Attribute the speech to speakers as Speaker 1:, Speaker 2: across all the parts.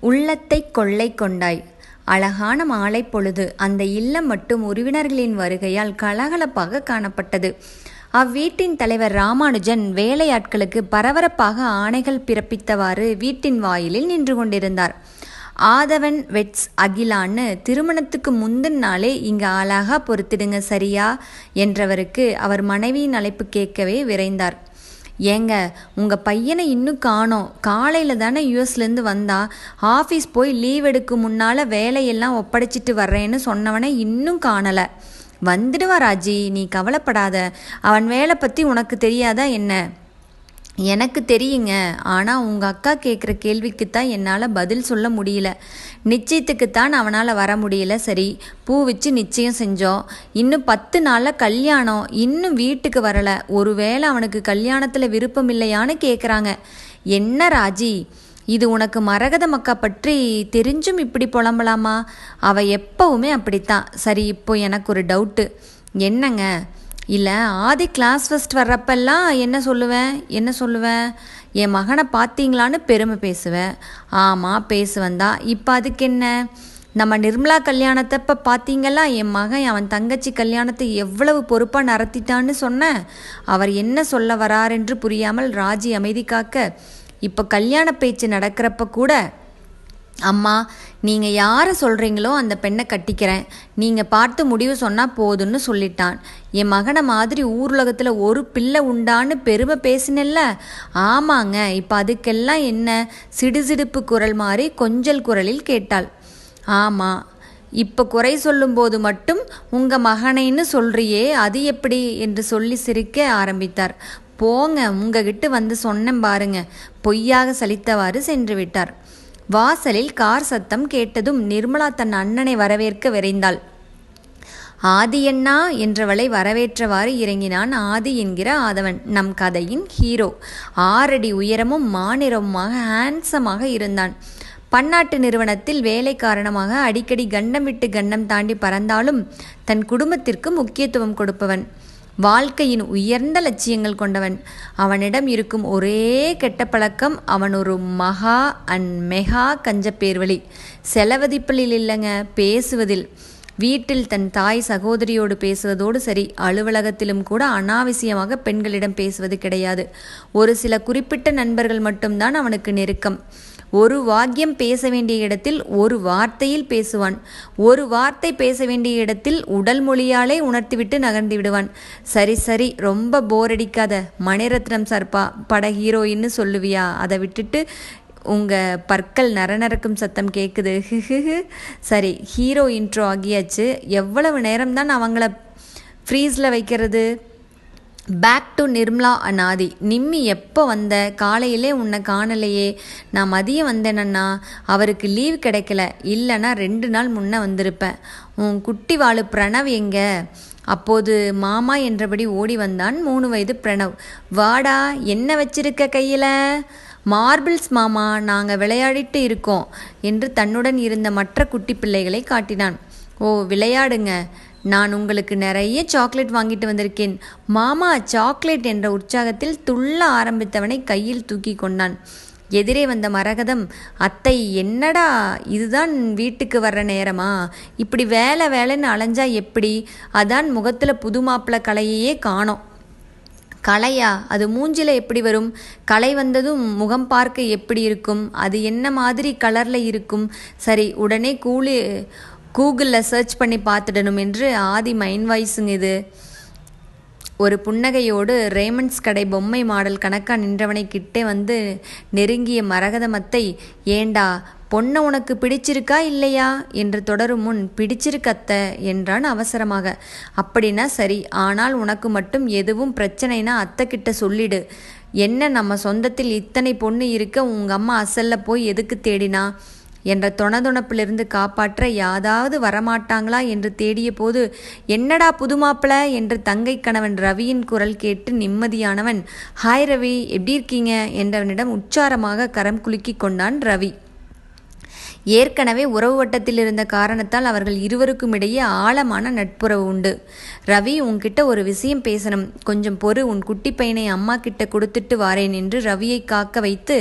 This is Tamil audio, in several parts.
Speaker 1: உள்ளத்தை கொள்ளை கொண்டாய். அழகான மாலை பொழுது. அந்த இல்லம் மட்டும் உறவினர்களின் வருகையால் கலகலப்பாக காணப்பட்டது. அவ்வீட்டின் தலைவர் ராமானுஜன் வேலையாட்களுக்கு பரபரப்பாக ஆணைகள் பிறப்பித்தவாறு வீட்டின் வாயிலில் நின்று கொண்டிருந்தார். ஆதவன் வெட்ஸ் அகிலான்னு திருமணத்துக்கு முந்தின நாளே இங்கே அழகா பொறுத்திடுங்க சரியா என்றவருக்கு அவர் மனைவியின் அழைப்பு கேட்கவே விரைந்தார். ஏங்க, உங்கள் பையனை இன்னும் காணோம். காலையில் தானே யூஎஸ்லேருந்து வந்தா. ஆஃபீஸ் போய் லீவ் எடுக்கும் முன்னால் வேலையெல்லாம் ஒப்படைச்சிட்டு வர்றேன்னு சொன்னவனை இன்னும் காணலை. வந்துடுவா ராஜி, நீ கவலைப்படாத. அவன் வேலை பற்றி உனக்கு தெரியாதா என்ன? எனக்கு தெரியுங்க. ஆனால் உங்கள் அக்கா கேட்குற கேள்விக்குத்தான் என்னால் பதில் சொல்ல முடியல. நிச்சயத்துக்குத்தான் அவனால் வர முடியல. சரி, பூ வச்சு நிச்சயம் செஞ்சோம். இன்னும் 10 நாளில் கல்யாணம். இன்னும் வீட்டுக்கு வரலை. ஒருவேளை அவனுக்கு கல்யாணத்தில் விருப்பம் இல்லையான்னு கேட்குறாங்க. என்ன ராஜி, இது உனக்கு மரகத மக்கா பற்றி தெரிஞ்சும் இப்படி புலம்பலாமா? அவள் எப்பவுமே அப்படித்தான். சரி, இப்போ எனக்கு ஒரு டவுட்டு. என்னங்க? இல்லை, ஆதி கிளாஸ் ஃபஸ்ட் வர்றப்பெல்லாம் என்ன சொல்லுவேன்? என் மகனை பார்த்தீங்களான்னு பெருமை பேசுவேன். ஆமாம், பேசுவேன்தான். இப்போ அதுக்கு என்ன? நம்ம நிர்மலா கல்யாணத்தப்போ பார்த்தீங்களா, என் மகன் அவன் தங்கச்சி கல்யாணத்தை எவ்வளவு பொறுப்பாக நடத்திட்டான்னு சொன்னேன். அவர் என்ன சொல்ல வராரென்று புரியாமல் ராஜி அமைதி காக்க, இப்போ கல்யாண பேச்சு நடக்கிறப்ப கூட, அம்மா நீங்கள் யாரை சொல்கிறீங்களோ அந்த பெண்ணை கட்டிக்கிறேன், நீங்கள் பார்த்து முடிவு சொன்னால் போதுன்னு சொல்லிட்டான். என் மகனை மாதிரி ஊர்லகத்தில் ஒரு பிள்ளை உண்டான்னு பெருமை பேசினல்ல. ஆமாங்க. இப்போ அதுக்கெல்லாம் என்ன? சிடுசிடுப்பு குரல் மாதிரி கொஞ்சல் குரலில் கேட்டாள். ஆமாம், இப்போ குறை சொல்லும்போது மட்டும் உங்கள் மகனைன்னு சொல்கிறியே, அது எப்படி என்று சொல்லி சிரிக்க ஆரம்பித்தார். போங்க, உங்ககிட்ட வந்து சொன்னேன் பாருங்க. பொய்யாக சலித்தவாறு சென்று விட்டார். வாசலில் கார் சத்தம் கேட்டதும் நிர்மலா தன் அண்ணனை வரவேற்க விரைந்தாள். ஆதி அண்ணா என்றவளை வரவேற்றவாறு இறங்கினான் ஆதி என்கிற ஆதவன், நம் கதையின் ஹீரோ. 6 அடி உயரமும் மாநிறமுமாக ஹேண்ட்ஸமாக இருந்தான். பன்னாட்டு நிறுவனத்தில் வேலை காரணமாக அடிக்கடி கண்டம் விட்டு கண்டம் தாண்டி பறந்தாலும் தன் குடும்பத்திற்கு முக்கியத்துவம் கொடுப்பவன். வாழ்க்கையின் உயர்ந்த லட்சியங்கள் கொண்டவன். அவனிடம் இருக்கும் ஒரே கெட்ட பழக்கம், அவன் ஒரு மகா அண்ட் மெகா கஞ்சப்பேர்வழி. செலவதிப்பில் இல்லைங்க, பேசுவதில். வீட்டில் தன் தாய் சகோதரியோடு பேசுவதோடு சரி, அலுவலகத்திலும் கூட அனாவசியமாக பெண்களிடம் பேசுவது கிடையாது. ஒரு சில குறிப்பிட்ட நண்பர்கள் மட்டும்தான் அவனுக்கு நெருக்கம். ஒரு வாக்கியம் பேச வேண்டிய இடத்தில் ஒரு வார்த்தையில் பேசுவான். ஒரு வார்த்தை பேச வேண்டிய இடத்தில் உடல் மொழியாலே உணர்த்திவிட்டு நகர்ந்து விடுவான். சரி, ரொம்ப போர் அடிக்காத. மணிரத்னம் சர்பா பட ஹீரோயின்னு சொல்லுவியா? அதை விட்டுட்டு உங்கள் பற்கள் நரநரக்கும் சத்தம் கேட்குது. சரி, ஹீரோ இன்ட்ரோ ஆகியாச்சு. எவ்வளவு நேரம்தான் அவங்கள ஃப்ரீஸில் வைக்கிறது? பேக் டு நிர்மலா அண்ட் ஆதி. நிம்மி, எப்போ வந்த? காலையிலே உன்னை காணலையே. நான் மதியம் வந்தேனண்ணா, அவருக்கு லீவ் கிடைக்கல. இல்லைன்னா 2 நாள் முன்னே வந்திருப்பேன். உன் குட்டி வாழு பிரணவ் எங்க? அப்போது மாமா என்றபடி ஓடி வந்தான் 3 வயது பிரணவ். வாடா, என்ன வச்சிருக்க கையில்? மார்பிள்ஸ் மாமா, நாங்கள் விளையாடிட்டு இருக்கோம் என்று தன்னுடன் இருந்த மற்ற குட்டி பிள்ளைகளை காட்டினான். ஓ, விளையாடுங்க. நான் உங்களுக்கு நிறைய சாக்லேட் வாங்கிட்டு வந்திருக்கேன். மாமா, சாக்லேட் என்ற உற்சாகத்தில் துள்ள ஆரம்பித்தவனை கையில் தூக்கி கொண்டான். எதிரே வந்த மரகதம், அத்தை என்னடா இதுதான் வீட்டுக்கு வர்ற நேரமா? இப்படி வேலைன்னு அலைஞ்சா எப்படி? அதான் முகத்தில் புது மாப்பிள்ளை கலையையே காணோம். கலையா? அது மூஞ்சில எப்படி வரும்? கலை வந்ததும் முகம் பார்க்க எப்படி இருக்கும்? அது என்ன மாதிரி கலரில் இருக்கும்? சரி, உடனே கூகுளில் சர்ச் பண்ணி பார்த்துடணும் என்று ஆதி மைண்ட் வாய்ஸுங்க இது. ஒரு புன்னகையோடு ரேமண்ட்ஸ் கடை பொம்மை மாடல் கணக்காக நின்றவனை கிட்டே வந்து நெருங்கிய மரகதமத்தை, ஏண்டா பொண்ணை உனக்கு பிடிச்சிருக்கா இல்லையா என்று தொடரும் முன், பிடிச்சிருக்கத்த என்றான் அவசரமாக. அப்படின்னா சரி, ஆனால் உனக்கு மட்டும் எதுவும் பிரச்சனைனா அத்தை கிட்ட சொல்லிடு. என்ன, நம்ம சொந்தத்தில் இத்தனை பொண்ணு இருக்க உங்கள் அம்மா அசல்ல போய் எதுக்கு தேடினா என்ற தொணதொணப்பிலிருந்து காப்பாற்ற யாதாவது வரமாட்டாங்களா என்று தேடிய போது, என்னடா புதுமாப்பிள என்று தங்கை கணவன் ரவியின் குரல் கேட்டு நிம்மதியானவன், ஹாய் ரவி, எப்படி இருக்கீங்க என்றவனிடம் உச்சாரமாக கரம் குலுக்கி கொண்டான் ரவி. ஏற்கனவே உறவு வட்டத்தில் இருந்த காரணத்தால் அவர்கள் இருவருக்கும் இடையே ஆழமான நட்புறவு உண்டு. ரவி, உன்கிட்ட ஒரு விஷயம் பேசணும், கொஞ்சம் பொறு, உன் குட்டி பையனை அம்மா கிட்ட கொடுத்துட்டு வாரேன் என்று ரவியை காக்க வைத்து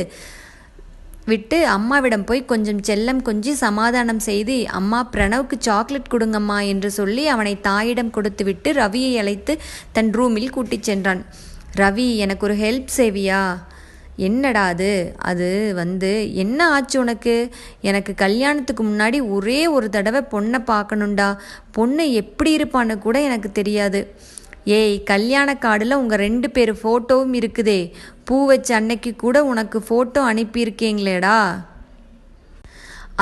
Speaker 1: விட்டு அம்மாவிடம் போய் கொஞ்சம் செல்லம் கொஞ்சி சமாதானம் செய்து, அம்மா பிரணவுக்கு சாக்லேட் கொடுங்கம்மா என்று சொல்லி அவனை தாயிடம் கொடுத்துவிட்டு ரவியை அழைத்து தன் ரூமில் கூட்டிச் சென்றான். ரவி, எனக்கு ஒரு ஹெல்ப் செய்வியா? என்னடா அது? அது என்ன ஆச்சு உனக்கு? எனக்கு கல்யாணத்துக்கு முன்னாடி ஒரே ஒரு தடவை பொண்ணை பார்க்கணுண்டா. பொண்ணு எப்படி இருப்பான்னு கூட எனக்கு தெரியாது. ஏய், கல்யாண கார்டில் உங்கள் 2 பேர் ஃபோட்டோவும் இருக்குதே. பூ வச்ச அன்னைக்கு கூட உனக்கு ஃபோட்டோ அனுப்பியிருக்கீங்களேடா.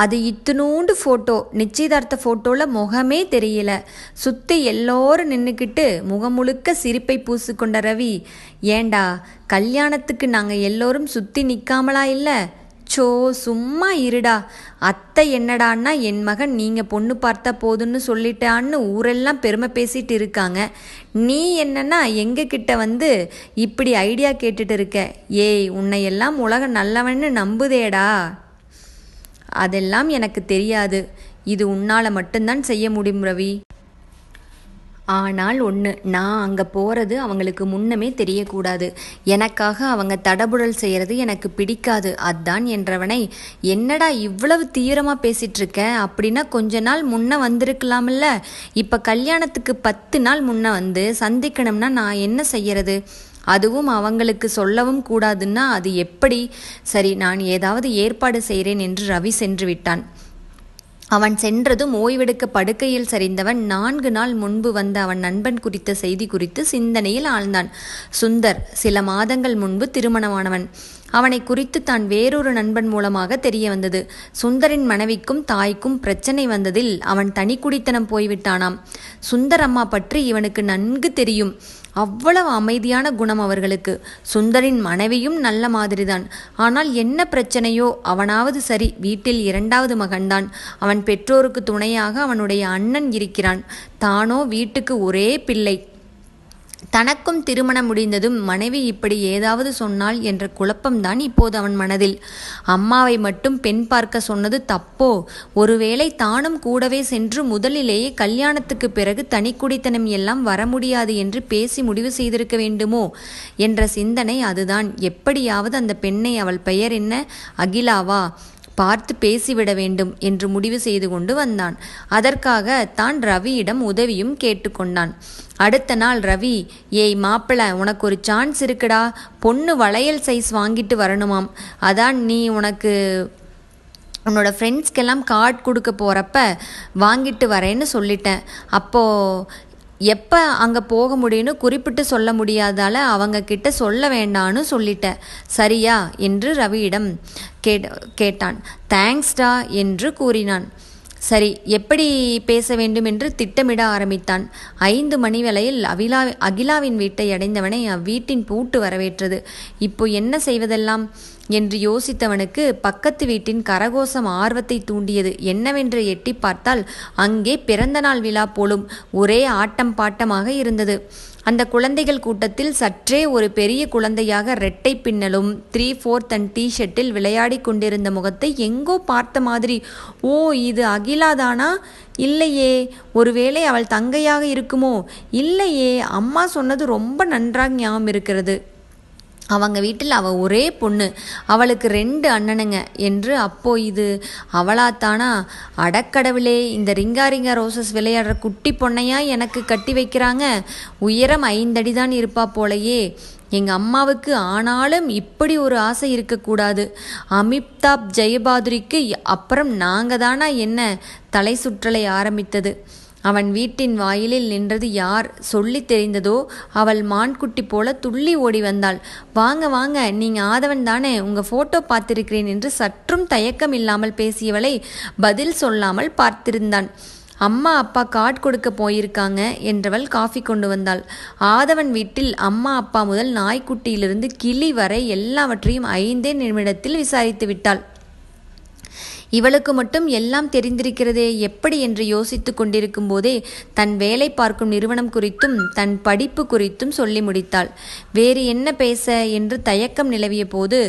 Speaker 1: அது இத்தினூண்டு ஃபோட்டோ. நிச்சயதார்த்த ஃபோட்டோவில் முகமே தெரியல. சுற்றி எல்லோரும் நின்றுக்கிட்டு முகம் முழுக்க சிரிப்பை பூசிக்கொண்ட ரவி, ஏண்டா கல்யாணத்துக்கு நாங்கள் எல்லோரும் சுற்றி நிற்காமலா இல்லை? சோ, சும்மா இருடா. அத்தை என்னடான்னா என் மகன் நீங்கள் பொண்ணு பார்த்தா போதுன்னு சொல்லிட்டான்னு ஊரெல்லாம் பெருமை பேசிட்டு இருக்காங்க. நீ என்னன்னா எங்ககிட்ட இப்படி ஐடியா கேட்டுட்டு இருக்க. ஏய், உன்னையெல்லாம் உலகம் நல்லவன்னு நம்புதேடா. அதெல்லாம் எனக்கு தெரியாது. இது உன்னால் மட்டும்தான் செய்ய முடியும் ரவி. ஆனால் ஒன்று, நான் அங்கே போகிறது அவங்களுக்கு முன்னமே தெரியக்கூடாது. எனக்காக அவங்க தடபுடல் செய்கிறது எனக்கு பிடிக்காது. அதான் என்றவனை, என்னடா இவ்வளவு தீவிரமாக பேசிகிட்ருக்க? அப்படின்னா கொஞ்ச நாள் முன்ன வந்திருக்கலாம்ல. இப்போ கல்யாணத்துக்கு 10 நாள் முன்ன சந்திக்கணும்னா நான் என்ன செய்யறது? அதுவும் அவங்களுக்கு சொல்லவும் கூடாதுன்னா அது எப்படி? சரி, நான் ஏதாவது ஏற்பாடு செய்கிறேன் என்று ரவி சென்று விட்டான். அவன் சென்றதும் ஓய்வெடுக்க படுக்கையில் சரிந்தவன் 4 நாள் முன்பு வந்த அவன் நண்பன் குறித்த செய்தி குறித்து சிந்தனையில் ஆழ்ந்தான். சுந்தர் சில மாதங்கள் முன்பு திருமணமானவன். அவனை குறித்து தான் வேறொரு நண்பன் மூலமாக தெரிய வந்தது. சுந்தரின் மனைவிக்கும் தாய்க்கும் பிரச்சனை வந்ததில் அவன் தனி குடித்தனம் போய்விட்டானாம். சுந்தர் அம்மா பற்றி இவனுக்கு நன்கு தெரியும். அவ்வளவு அமைதியான குணம் அவர்களுக்கு. சுந்தரின் மனைவியும் நல்ல மாதிரிதான். ஆனால் என்ன பிரச்சனையோ? அவனாவது சரி, வீட்டில் 2வது மகன்தான். அவன் பெற்றோருக்கு துணையாக அவனுடைய அண்ணன் இருக்கிறான். தானோ வீட்டுக்கு ஒரே பிள்ளை. தனக்கும் திருமணம் முடிந்ததும் மனைவி இப்படி ஏதாவது சொன்னால் என்ற குழப்பம்தான் இப்போது அவன் மனதில். அம்மாவை மட்டும் பெண் பார்க்க சொன்னது தப்போ? ஒருவேளை தானும் கூடவே சென்று முதலிலேயே கல்யாணத்துக்கு பிறகு தனிக்குடித்தனம் எல்லாம் வர முடியாது என்று பேசி முடிவு செய்திருக்க வேண்டுமோ என்ற சிந்தனை அதுதான். எப்படியாவது அந்த பெண்ணை, அவள் பெயர் என்ன, அகிலாவா, பார்த்து பேசிவிட வேண்டும் என்று முடிவு செய்து கொண்டு வந்தான். அதற்காக தான் ரவியிடம் உதவியும் கேட்டுக்கொண்டான். அடுத்த நாள் ரவி, ஏய் மாப்பிள்ள, உனக்கு ஒரு சான்ஸ் இருக்குடா. பொண்ணு வளையல் சைஸ் வாங்கிட்டு வரணுமாம். அதான் நீ உன்னோட ஃப்ரெண்ட்ஸ்க்கெல்லாம் கார்டு கொடுக்க போகிறப்ப வாங்கிட்டு வரேன்னு சொல்லிட்டேன். அப்போது எப்போ அங்கே போக முடியும்னு குறிப்பிட்டு சொல்ல முடியாதால அவங்க கிட்ட சொல்ல வேண்டான்னு சொல்லிட்டேன். சரியா என்று ரவியிடம் கேட்டான். தேங்க்ஸ்டா என்று கூறினான். சரி, எப்படி பேச வேண்டும் என்று திட்டமிட ஆரம்பித்தான். 5 மணி வேளையில் அகிலாவின் வீட்டை அடைந்தவனை அவ்வீட்டின் பூட்டு வரவேற்றது. இப்போ என்ன செய்வதெல்லாம் என்று யோசித்தவனுக்கு பக்கத்து வீட்டின் கரகோஷம் ஆர்வத்தை தூண்டியது. என்னவென்று எட்டி பார்த்தால் அங்கே பிறந்த நாள் விழா போலும். ஒரே ஆட்டம் பாட்டமாக இருந்தது. அந்த குழந்தைகள் கூட்டத்தில் சற்றே ஒரு பெரிய குழந்தையாக ரெட்டை பின்னலும் 3/4 தன் டிஷர்ட்டில் விளையாடி கொண்டிருந்த முகத்தை எங்கோ பார்த்த மாதிரி. ஓ, இது அகிலாதானா? இல்லையே. ஒருவேளை அவள் தங்கையாக இருக்குமோ? இல்லையே, அம்மா சொன்னது ரொம்ப நன்றாக ஞாபகம் இருக்கிறது. அவங்க வீட்டில் அவள் ஒரே பொண்ணு, அவளுக்கு 2 அண்ணனுங்க என்று. அப்போ இது அவளாத்தானா? அடக்கடவுளே, இந்த ரிங்கா ரோசஸ் விளையாடுற குட்டி பொண்ணையா எனக்கு கட்டி வைக்கிறாங்க? உயரம் 5 அடி தான் இருப்பா போலையே. எங்கள் அம்மாவுக்கு ஆனாலும் இப்படி ஒரு ஆசை இருக்கக்கூடாது. அமிதாப் ஜெயபாதுரிக்கு அப்புறம் நாங்கள் தானா என்ன? தலை சுற்றலை ஆரம்பித்தது. அவன் வீட்டின் வாயிலில் நின்றது யார் சொல்லி தெரிந்ததோ அவள் மான்குட்டி போல துள்ளி ஓடி வந்தாள். வாங்க வாங்க, நீங்கள் ஆதவன் தானே? உங்கள் ஃபோட்டோ பார்த்திருக்கிறேன் என்று சற்றும் தயக்கம் இல்லாமல் பேசியவளை பதில் சொல்லாமல் பார்த்திருந்தான். அம்மா அப்பா கார்டு கொடுக்க போயிருக்காங்க என்றவள் காஃபி கொண்டு வந்தாள். ஆதவன் வீட்டில் அம்மா அப்பா முதல் நாய்க்குட்டியிலிருந்து கிளி வரை எல்லாவற்றையும் 5 நிமிடத்தில் விசாரித்து விட்டாள். இவளுக்கு மட்டும் எல்லாம் தெரிந்திருக்கிறதே, எப்படி என்று யோசித்து கொண்டிருக்கும் போதே தன் வேலை பார்க்கும் நிறுவனம் குறித்தும் தன் படிப்பு குறித்தும் சொல்லி முடித்தாள். வேறு என்ன பேச என்று தயக்கம் நிலவிய போது,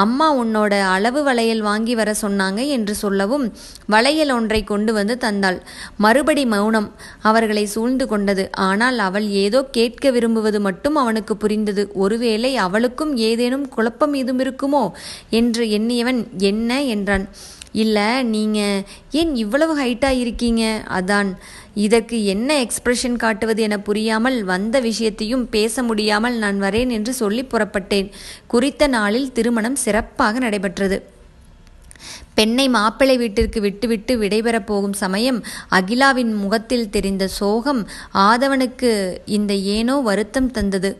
Speaker 1: அம்மா உன்னோட அளவு வளையல் வாங்கி வர சொன்னாங்க என்று சொல்லவும் வளையல் ஒன்றை கொண்டு வந்து தந்தாள். மறுபடி மௌனம் அவர்களை சூழ்ந்து கொண்டது. ஆனால் அவள் ஏதோ கேட்க விரும்புவது மட்டும் அவனுக்கு புரிந்தது. ஒருவேளை அவளுக்கும் ஏதேனும் குழப்பம் ஏதும் இருக்குமோ என்று எண்ணியவன் என்ன என்றான். இல்லை, நீங்கள் ஏன் இவ்வளவு ஹைட்டாக இருக்கீங்க, அதான். இதற்கு என்ன எக்ஸ்பிரஷன் காட்டுவது என புரியாமல் வந்த விஷயத்தையும் பேச முடியாமல் நான் வரேன் என்று சொல்லி புறப்பட்டேன். குறித்த நாளில் திருமணம் சிறப்பாக நடைபெற்றது. பெண்ணை மாப்பிள்ளை வீட்டிற்கு விட்டுவிட்டு விடைபெறப் போகும் சமயம் அகிலாவின் முகத்தில் தெரிந்த சோகம் ஆதவனுக்கு இந்த ஏனோ வருத்தம் தந்தது.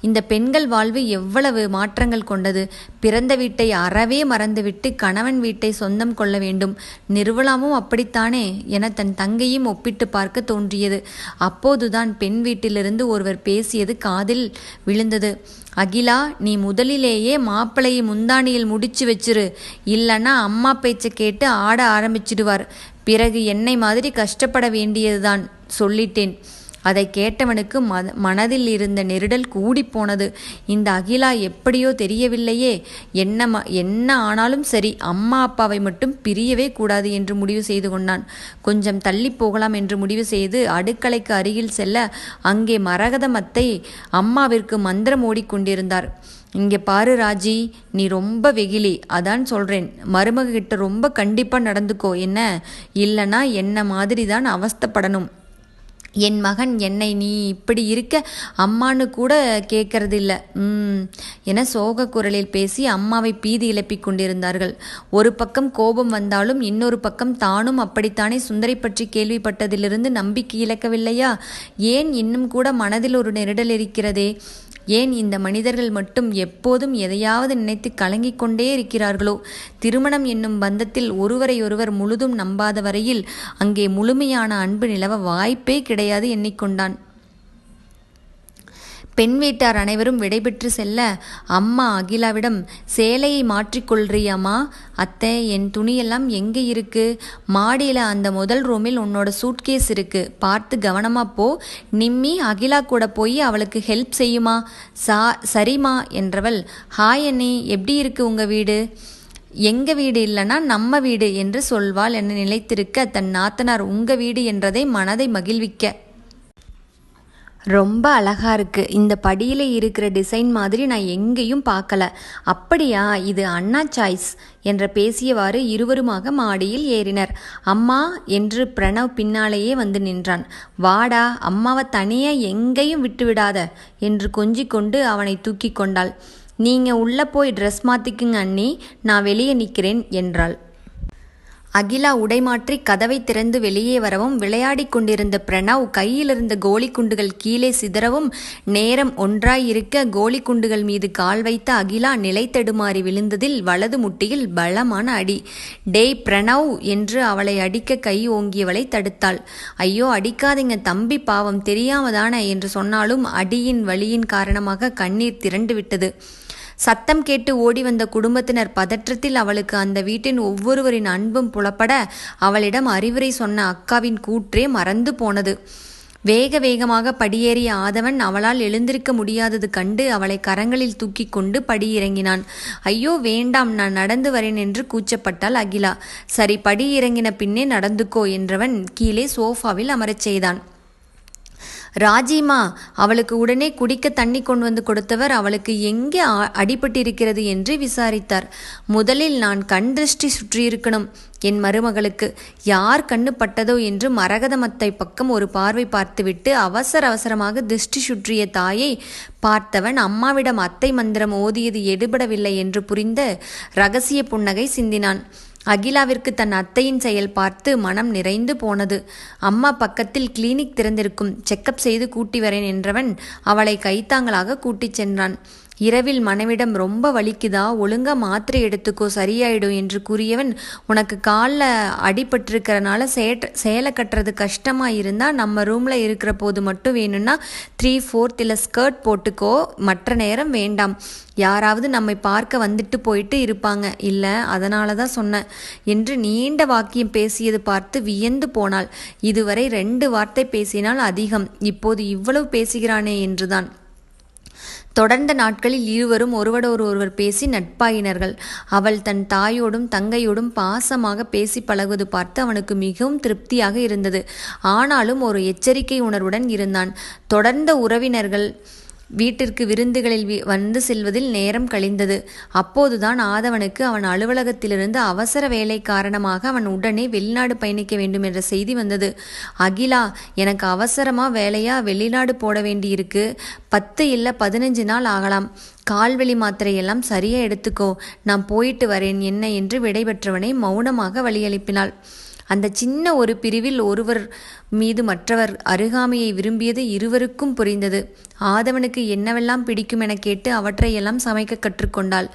Speaker 1: இந்த பெண்கள் வாழ்வு எவ்வளவு மாற்றங்கள் கொண்டது. பிறந்த வீட்டை அறவே மறந்துவிட்டு கணவன் வீட்டை சொந்தம் கொள்ள வேண்டும். நிர்மலாவும் அப்படித்தானே என தன் தங்கையும் ஒப்பிட்டு பார்க்க தோன்றியது. அப்போதுதான் பெண் வீட்டிலிருந்து ஒருவர் பேசியது காதில் விழுந்தது. அகிலா, நீ முதலிலேயே மாப்பிள்ளையை முந்தானியில் முடிச்சு வச்சிரு, இல்லைன்னா அம்மா பேச்சை கேட்டு ஆட ஆரம்பிச்சிடுவார். பிறகு என்னை மாதிரி கஷ்டப்பட வேண்டியதுதான், சொல்லிட்டேன். அதை கேட்டவனுக்கு மனதில் இருந்த நெருடல் கூடிப்போனது. இந்த அகிலா எப்படியோ தெரியவில்லையே, என்ன ஆனாலும் சரி, அம்மா அப்பாவை மட்டும் பிரியவே கூடாது என்று முடிவு செய்து கொண்டான். கொஞ்சம் தள்ளி போகலாம் என்று முடிவு செய்து அடுக்கலைக்கு அருகில் செல்ல அங்கே மரகதம் அத்தை அம்மாவிற்கு மந்திரம் ஓடிக்கொண்டிருந்தார். இங்கே பாரு ராஜி, நீ ரொம்ப வெகிலி, அதான் சொல்கிறேன். மருமக கிட்ட ரொம்ப கண்டிப்பாக நடந்துக்கோ என்ன, இல்லைன்னா என்ன மாதிரி தான் அவஸ்தைப்படணும். என் மகன் என்னை நீ இப்படி இருக்க அம்மானு கூட கேட்கறதில்ல என சோக குரலில் பேசி அம்மாவை பீதி இழப்பிக் கொண்டிருந்தார்கள். ஒரு பக்கம் கோபம் வந்தாலும் இன்னொரு பக்கம் தானும் அப்படித்தானே சுந்தரை பற்றி கேள்விப்பட்டதிலிருந்து நம்பிக்கை இழக்கவில்லையா? ஏன் இன்னும் கூட மனதில் ஒரு நெருடல் இருக்கிறதே? ஏன் இந்த மனிதர்கள் மட்டும் எப்போதும் எதையாவது நினைத்து கலங்கிக் கொண்டே இருக்கிறார்களோ? திருமணம் என்னும் பந்தத்தில் ஒருவரையொருவர் முழுதும் நம்பாத வரையில் அங்கே முழுமையான அன்பு நிலவ வாய்ப்பே கிடையாது எண்ணிக்கொண்டான். பெண் வீட்டார் அனைவரும் விடைபெற்று செல்ல அம்மா அகிலாவிடம், சேலையை மாற்றிக்கொள்றியாம்மா? அத்தை, என் துணியெல்லாம் எங்கே இருக்கு? மாடியில் அந்த முதல் ரூமில் உன்னோட சூட்கேஸ் இருக்கு, பார்த்து கவனமா போ. நிம்மி அகிலா கூட போய் அவளுக்கு ஹெல்ப் செய்யுமா? சரிம்மா என்றவள், ஹாய் அண்ணி, எப்படி இருக்கு உங்க வீடு? எங்க வீடு இல்லைன்னா நம்ம வீடு என்று சொல்வாள் என நிலைத்திருக்க தன் நாத்தனார் உங்க வீடு என்றதை மனதை மகிழ்விக்க, ரொம்ப அழகா இருக்கு, இந்த படியில் இருக்கிற டிசைன் மாதிரி நான் எங்கேயும் பார்க்கல. அப்படியா, இது அண்ணா சாய்ஸ் என்ற பேசியவாறு இருவருமாக மாடியில் ஏறினர். அம்மா என்று பிரணவ் பின்னாலேயே வந்து நின்றான். வாடா, அம்மாவை தனியாக எங்கேயும் விட்டுவிடாத என்று கொஞ்சிக் கொண்டு அவனை தூக்கி கொண்டாள். நீங்க உள்ள போய் ட்ரெஸ் மாற்றிக்குங்க அண்ணி, நான் வெளியே நிற்கிறேன் என்றாள். அகிலா உடைமாற்றி கதவை திறந்து வெளியே வரவும் விளையாடிக் கொண்டிருந்த பிரணவ் கையிலிருந்த கோலி குண்டுகள் கீழே சிதறவும் நேரம் ஒன்றாயிருக்க கோலி குண்டுகள் மீது கால் வைத்த அகிலா நிலை தடுமாறி விழுந்ததில் வலது முட்டியில் பலமான அடி. டேய் பிரணவ் என்று அவளை அடிக்க கை ஓங்கியவளை தடுத்தாள். ஐயோ அடிக்காதீங்க தம்பி, பாவம் தெரியாமதானே என்று சொன்னாலும் அடியின் வலியின் காரணமாக கண்ணீர் திரண்டு விட்டது. சத்தம் கேட்டு ஓடி வந்த குடும்பத்தினர் பதற்றத்தில் அவளுக்கு அந்த வீட்டின் ஒவ்வொருவரின் அன்பும் புலப்பட அவளிடம் அறிவுரை சொன்ன அக்காவின் கூற்றே மறந்து போனது. வேக வேகமாக படியேறிய ஆதவன் அவளால் எழுந்திருக்க முடியாதது கண்டு அவளை கரங்களில் தூக்கி கொண்டு படியிறங்கினான். ஐயோ வேண்டாம், நான் நடந்து வரேன் என்று கூச்சப்பட்டாள் அகிலா. சரி, படி இறங்கின பின்னே நடந்துக்கோ என்றவன் கீழே சோஃபாவில் அமரச் செய்தான். ராஜிமா, அவளுக்கு உடனே குடிக்க தண்ணி கொண்டு வந்து கொடுத்தவர் அவளுக்கு எங்கே அடிபட்டிருக்கிறது என்று விசாரித்தார். முதலில் நான் கண் திருஷ்டி சுற்றியிருக்கணும் என் மருமகளுக்கு, யார் கண்ணு பட்டதோ என்று மரகதமத்தை பக்கம் ஒரு பார்வை பார்த்துவிட்டு அவசரமாக திருஷ்டி சுற்றிய தாயை பார்த்தவன் அம்மாவிடம் அத்தை மந்திரம் ஓதியது எடுபடவில்லை என்று புரிந்த இரகசிய புன்னகை சிந்தினான். அகிலாவிற்கு தன் அத்தையின் செயல் பார்த்து மனம் நிறைந்து போனது. அம்மா பக்கத்தில் கிளினிக் திறந்திருக்கும், செக்கப் செய்து கூட்டி வரேன் என்றவன் அவளை கைத்தாங்களாக கூட்டிச் சென்றான். இரவில் மனைவிடம் ரொம்ப வலிக்குதா, ஒழுங்கா மாத்திரை எடுத்துக்கோ, சரியாயிடும் என்று கூறியவன், உனக்கு காலில் அடிபட்டிருக்கிறனால சேலை கட்டுறது கஷ்டமாக இருந்தால் நம்ம ரூமில் இருக்கிற போது மட்டும் வேணும்னா 3/4 இல்லை ஸ்கர்ட் போட்டுக்கோ, மற்ற நேரம் வேண்டாம். யாராவது நம்மை பார்க்க வந்துட்டு போயிட்டு இருப்பாங்க, இல்லை அதனால தான் சொன்னேன் என்று நீண்ட வாக்கியம் பேசியது பார்த்து வியந்து போனாள். இதுவரை 2 வார்த்தை பேசினால் அதிகம், இப்போது இவ்வளவு பேசுகிறானே என்றுதான். தொடர்ந்த நாட்களில் இருவரும் ஒருவர் பேசி நட்பாயினர்கள். அவள் தன் தாயோடும் தங்கையோடும் பாசமாக பேசி பழகுவது பார்த்து அவனுக்கு மிகவும் திருப்தியாக இருந்தது. ஆனாலும் ஒரு எச்சரிக்கை உணர்வுடன் இருந்தான். தொடர்ந்த உறவினர்கள் வீட்டிற்கு விருந்துகளில் வந்து செல்வதில் நேரம் கழிந்தது. அப்போதுதான் ஆதவனுக்கு அவன் அலுவலகத்திலிருந்து அவசர வேலை காரணமாக அவன் உடனே வெளிநாடு பயணிக்க வேண்டும் என்ற செய்தி வந்தது. அகிலா, எனக்கு அவசரமா வேலையா வெளிநாடு போட வேண்டியிருக்கு, 10 இல்லை 15 நாள் ஆகலாம். கால்வெளி மாத்திரையெல்லாம் சரியா எடுத்துக்கோ, நான் போயிட்டு வரேன் என்ன என்று விடைபெற்றவனை மௌனமாக வழியனுப்பினாள். அந்த சின்ன ஒரு பிரிவில் ஒருவர் மீது மற்றவர் அருகாமையை விரும்பியது இருவருக்கும் புரிந்தது. ஆதவனுக்கு என்னவெல்லாம் பிடிக்கும் என கேட்டு அவற்றையெல்லாம் சமைக்க கற்றுக்கொண்டாள்.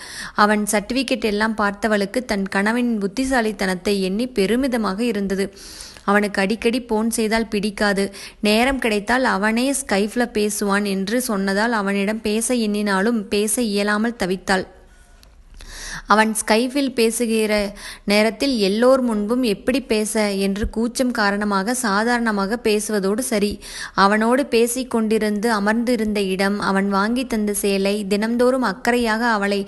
Speaker 1: அவன் சர்டிஃபிகேட் எல்லாம் பார்த்தவளுக்கு தன் கணவனின் புத்திசாலித்தனத்தை எண்ணி பெருமிதமாக இருந்தது. அவனுக்கு அடிக்கடி போன் செய்தால் பிடிக்காது, நேரம் கிடைத்தால் அவனே ஸ்கைஃப்ல பேசுவான் என்று சொன்னதால் அவனிடம் பேச எண்ணினாலும் பேச இயலாமல் தவித்தாள். அவன் ஸ்கைஃபில் பேசுகிற நேரத்தில் எல்லோர் முன்பும் எப்படி பேச என்று கூச்சம் காரணமாக சாதாரணமாக பேசுவதோடு சரி. அவனோடு பேசிக் கொண்டிருந்து அமர்ந்திருந்த இடம், அவன் வாங்கி தந்த சேலை, தினம்தோறும் அக்கறையாக அவளை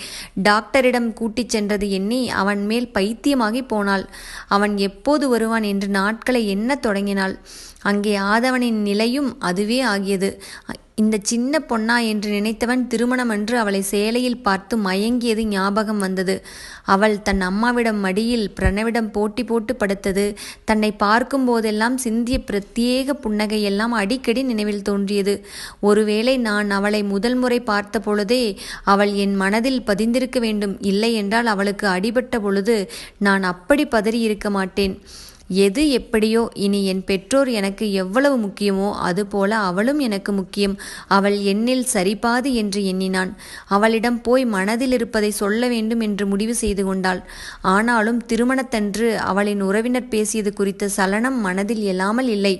Speaker 1: டாக்டரிடம் கூட்டிச் சென்றது எண்ணி அவன் மேல் பைத்தியமாகி போனாள். அவன் எப்போது வருவான் என்று நாட்களை எண்ணத் தொடங்கினாள். அங்கே ஆதவனின் நிலையும் அதுவே ஆகியது. இந்த சின்ன பொன்னா என்று நினைத்தவன் திருமணமன்று அவளை சேலையில் பார்த்து மயங்கியது ஞாபகம் வந்தது. அவள் தன் அம்மாவிடம் மடியில் பிரணவிடம் போட்டி போட்டு படுத்தது, தன்னை பார்க்கும் போதெல்லாம் சிந்திய பிரத்யேக புன்னகையெல்லாம் அடிக்கடி நினைவில் தோன்றியது. ஒருவேளை நான் அவளை முதல் முறை பார்த்த பொழுதே அவள் என் மனதில் பதிந்திருக்க வேண்டும். இல்லை என்றால் அவளுக்கு அடிபட்ட பொழுது நான் அப்படி பதறி இருக்க மாட்டேன். எது எப்படியோ, இனி என் பெற்றோர் எனக்கு எவ்வளவு முக்கியமோ அதுபோல அவளும் எனக்கு முக்கியம். அவள் என்னில் சரிபாதி என்று எண்ணினான். அவளிடம் போய் மனதில் இருப்பதை சொல்ல வேண்டும் என்று முடிவு செய்து கொண்டாள். ஆனாலும் திருமணத்தன்று அவளின் உறவினர் பேசியது குறித்த சலனம் மனதில் எழாமல் இல்லை.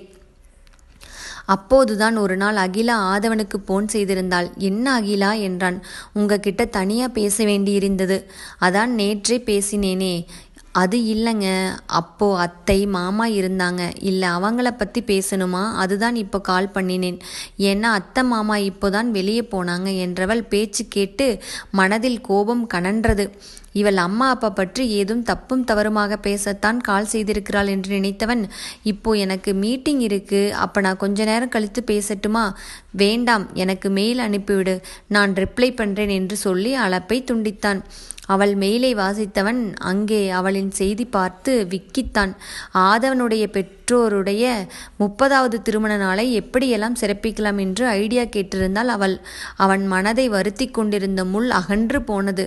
Speaker 1: அப்போதுதான் ஒரு நாள் அகிலா ஆதவனுக்கு போன் செய்திருந்தாள். என்ன அகிலா என்றான். உங்ககிட்ட தனியா பேச வேண்டியிருந்தது, அதான் நேற்றே பேசினேனே. அது இல்லைங்க, அப்போ அத்தை மாமா இருந்தாங்க, இல்லை அவங்கள பற்றி பேசணுமா, அதுதான் இப்போ கால் பண்ணினேன். ஏன்னா அத்தை மாமா இப்போதான் வெளியே போனாங்க என்றவள் பேச்சு கேட்டு மனதில் கோபம் கனன்றது. இவள் அம்மா அப்பா பற்றி ஏதும் தப்பும் தவறுமாக பேசத்தான் கால் செய்திருக்கிறாள் என்று நினைத்தவன், இப்போ எனக்கு மீட்டிங் இருக்கு, அப்போ நான் கொஞ்ச நேரம் கழித்து பேசட்டுமா? வேண்டாம், எனக்கு மெயில் அனுப்பிவிடு, நான் ரிப்ளை பண்ணுறேன் என்று சொல்லி அழைப்பை துண்டித்தான். அவள் மெயிலை வாசித்தவன் அங்கே அவளின் செய்தி பார்த்து விக்கித்தான். ஆதவனுடைய பெற்றோருடைய 30வது திருமண நாளை எப்படியெல்லாம் சிறப்பிக்கலாம் என்று ஐடியா கேட்டிருந்தாள் அவள். அவன் மனதை வருத்தி கொண்டிருந்த முள் அகன்று போனது.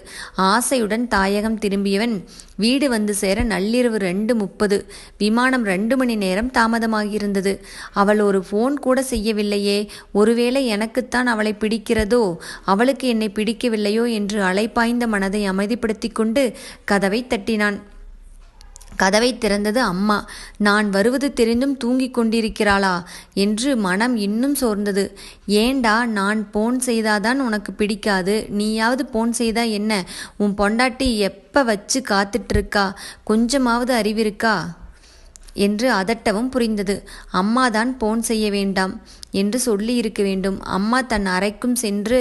Speaker 1: ஆசையுடன் தாயகம் திரும்பியவன் வீடு வந்து சேர நள்ளிரவு 2:30. விமானம் 2 மணி நேரம் தாமதமாகியிருந்தது. அவள் ஒரு ஃபோன் கூட செய்யவில்லையே. ஒருவேளை எனக்குத்தான் அவளை பிடிக்கிறதோ, அவளுக்கு என்னை பிடிக்கவில்லையோ என்று அலைப்பாய்ந்த மனதை அமைதிப்படுத்தி கொண்டு கதவை தட்டினான். கதவை திறந்தது அம்மா. நான் வருவது தெரிந்தும் தூங்கிக் கொண்டிருக்கிறாளா என்று மனம் இன்னும் சோர்ந்தது. ஏண்டா, நான் போன் செய்தாதான் உனக்கு பிடிக்காது, நீயாவது போன் செய்தா என்ன? உன் பொண்டாட்டி எப்ப வச்சு காத்துட்ருக்கா? கொஞ்சமாவது அறிவிருக்கா என்று அதட்டவும் புரிந்தது. அம்மாதான் போன் செய்ய வேண்டாம் என்று சொல்லி இருக்க வேண்டும். அம்மா தன் அறைக்கும் சென்று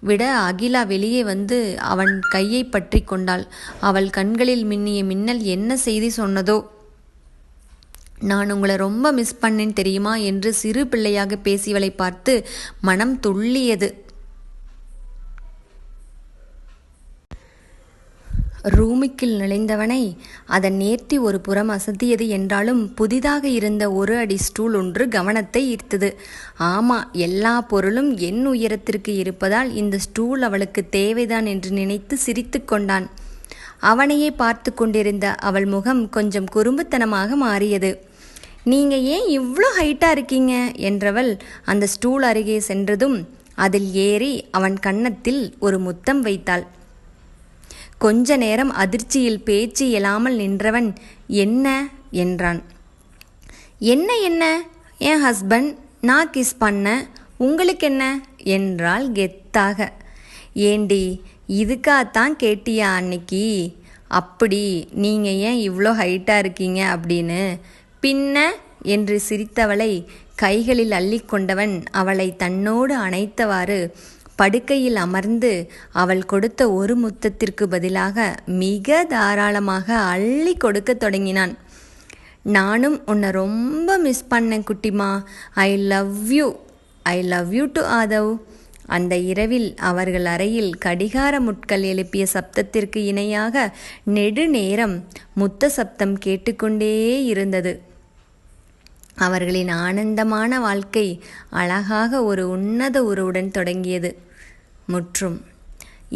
Speaker 1: விட அகிலா வெளியே வந்து அவன் கையை பற்றி கொண்டாள். அவள் கண்களில் மின்னிய மின்னல் என்ன செய்தி சொன்னதோ. நான் உங்களை ரொம்ப மிஸ் பண்ணேன் தெரியுமா என்று சிறு பிள்ளையாக பேசியவளை பார்த்து மனம் துள்ளியது. ரூமுக்குள் நுழைந்தவனை அதன் நேர்த்தி ஒரு புறம் அசத்தியது என்றாலும் புதிதாக இருந்த ஒரு அடி ஸ்டூல் ஒன்று கவனத்தை ஈர்த்தது. ஆமா, எல்லா பொருளும் என் உயரத்திற்கு இருப்பதால் இந்த ஸ்டூல் அவளுக்கு தேவைதான் என்று நினைத்து சிரித்து கொண்டான். அவனையே பார்த்து கொண்டிருந்த அவள் முகம் கொஞ்சம் குறும்புத்தனமாக மாறியது. நீங்க ஏன் இவ்வளோ ஹைட்டா இருக்கீங்க என்றவள் அந்த ஸ்டூல் அருகே சென்றதும் அதில் ஏறி அவன் கன்னத்தில் ஒரு முத்தம் வைத்தாள். கொஞ்ச நேரம் அதிர்ச்சியில் பேச்சு இயலாமல் நின்றவன், என்ன என்றான். என்ன என்ன, என் ஹஸ்பண்ட், நான் கிஸ் பண்ண, உங்களுக்கு என்ன என்றாள் கெத்தாக. ஏண்டி, இதுக்காகத்தான் கேட்டியா அன்னைக்கு? அப்படி நீங்கள் ஏன் இவ்வளோ ஹைட்டாக இருக்கீங்க அப்படின்னு? பின்ன என்று சிரித்தவளை கைகளில் அள்ளிக்கொண்டவன் அவளை தன்னோடு அணைத்தவாறு படுக்கையில் அமர்ந்து அவள் கொடுத்த ஒரு முத்தத்திற்கு பதிலாக மிக தாராளமாக அள்ளி கொடுக்க தொடங்கினான். நானும் உன்னை ரொம்ப மிஸ் பண்ணேன் குட்டிமா. I love you to Aadhav. அந்த இரவில் அவர்கள் அறையில் கடிகார முட்கள் எழுப்பிய சப்தத்திற்கு இணையாக நெடுநேரம் முத்த சப்தம் கேட்டுக்கொண்டே இருந்தது. அவர்களின் ஆனந்தமான வாழ்க்கை அழகாக ஒரு உன்னத உறவுடன் தொடங்கியது. முற்றும்.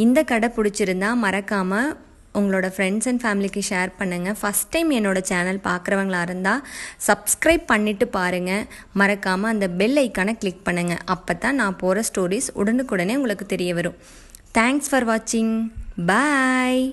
Speaker 1: இந்த கதை பிடிச்சிருந்தா மறக்காமல் உங்களோட ஃப்ரெண்ட்ஸ் அண்ட் ஃபேமிலிக்கு ஷேர் பண்ணுங்கள். ஃபஸ்ட் டைம் என்னோடய சேனல் பார்க்குறவங்களா இருந்தால் சப்ஸ்கிரைப் பண்ணிவிட்டு பாருங்கள். மறக்காமல் அந்த பெல் ஐக்கானை கிளிக் பண்ணுங்கள். அப்போ தான் நான் போகிற ஸ்டோரிஸ் உடனுக்குடனே உங்களுக்கு தெரிய வரும். தேங்க்ஸ் ஃபார் வாட்சிங். பாய்.